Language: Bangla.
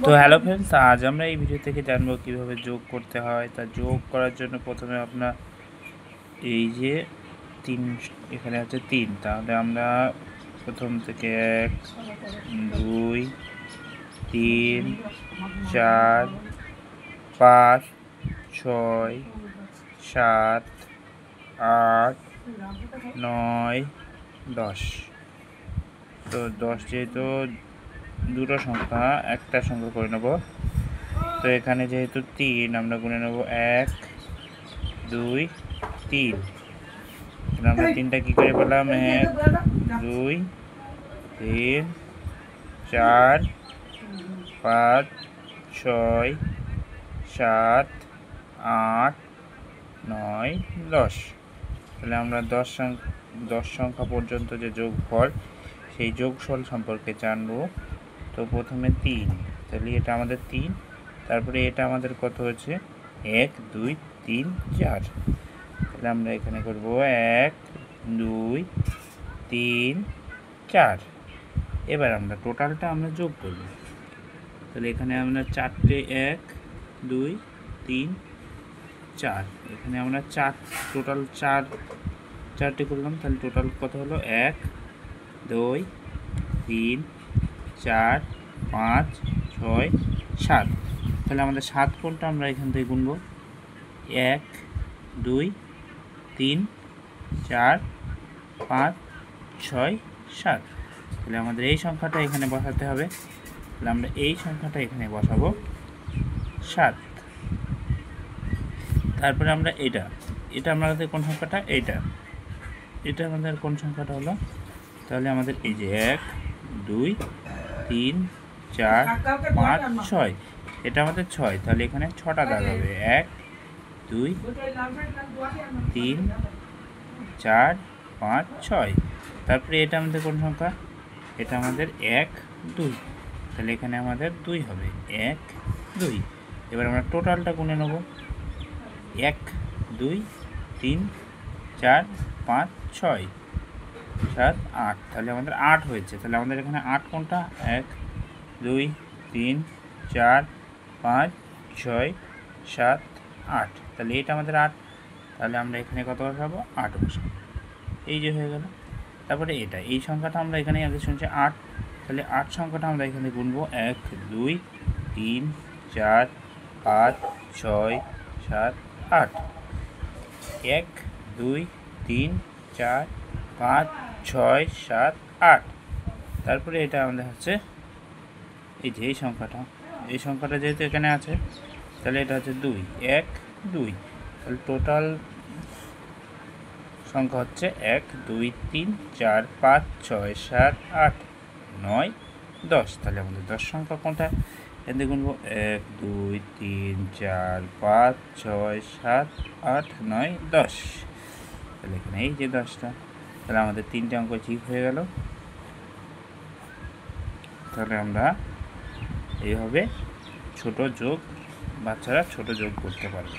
তো হ্যালো ফ্রেন্ডস, আজ আমরা এই ভিডিও থেকে জানবো কিভাবে যোগ করতে হয়। তা যোগ করার জন্য প্রথমে আপনার এই যে তিন, এখানে আছে 3, তাহলে আমরা প্রথম থেকে 1 2 3 4 5 6 7 8 9 10। তো 10 যেহেতু দুটো সংখ্যা, একটা সংখ্যা করে নেব। তো এখানে যেহেতু 3, আমরা গুনে নেব 1 2 3। আমরা 3টা কী করে পেলাম? 1 2 3 4 5 6 7 8 9 10। তাহলে আমরা 10 সংখ্যা পর্যন্ত যে যোগফল, সেই যোগফল সম্পর্কে জানবো। তো প্রথমে 3, তাহলে এটা আমাদের 3, তারপরে এটা আমাদের কত হচ্ছে? 1 2 3 4। তাহলে আমরা এখানে করব 1 2 3 4। এবার আমরা টোটালটা আমরা যোগ করব। তাহলে এখানে আমরা 4টে 1 2 3 4, এখানে আমরা টোটাল 4টে করলাম। তাহলে টোটাল কত হলো? 1 2 3 4 5 6 7। তাহলে আমাদের 7 কোণটা আমরা এখান থেকে গুনব। 1 2 3 4 5 6 7। তাহলে আমাদের এই সংখ্যাটা এখানে বসাতে হবে। তাহলে আমরা এই সংখ্যাটা এখানে বসাবো 7। তারপরে আমরা এটা আমাদের কোন সংখ্যাটা? এটা আমাদের কোন সংখ্যাটা হলো? তাহলে আমাদের এই যে 1 2 3 4 5 6, এটা আমাদের 6। তাহলে এখানে 6টা দাগ হবে। 1 2 3 4 5 6। তারপরে এটা আমাদের কোন সংখ্যা? এটা আমাদের 1 2। তাহলে এখানে আমাদের 2 হবে। 1 2। এবার আমরা টোটালটা গুনে নেব। 1 2 3 4 5 6 7 8। তাহলে আমাদের 8 হয়েছে। তাহলে আমাদের এখানে 8 কোনটা? 1 2 3 4 5 6 7 8। তাহলে এটা আমাদের 8। তাহলে আমরা এখানে কত বসাবো? 8 বসাবো। এই যে হয়ে গেল। তারপরে এই সংখ্যাটা আমরা এখানে আগে শুনছি 8। তাহলে 8 সংখ্যাটা আমরা এখানে গুনবো। 1 2 3 4 5 6 7 8। 1 2 3 4 5 6 7 8। তারপরে এটা আমাদের হচ্ছে এই যে এই সংখ্যাটা যেহেতু এখানে আছে, তাহলে এটা হচ্ছে 2 1 2। তাহলে টোটাল সংখ্যা হচ্ছে 1 2 3 4 5 6 7 8 9 10। তাহলে আমাদের 10 সংখ্যা কোনটা? এখান থেকে গুনবো 1 2 3 4 5 6 7 8 9 10। তাহলে এখানে এই যে 10টা, তাহলে আমাদের 3টে অঙ্ক ঠিক হয়ে গেল। তাহলে আমরা এইভাবে বাচ্চারা ছোট যোগ করতে পারবে।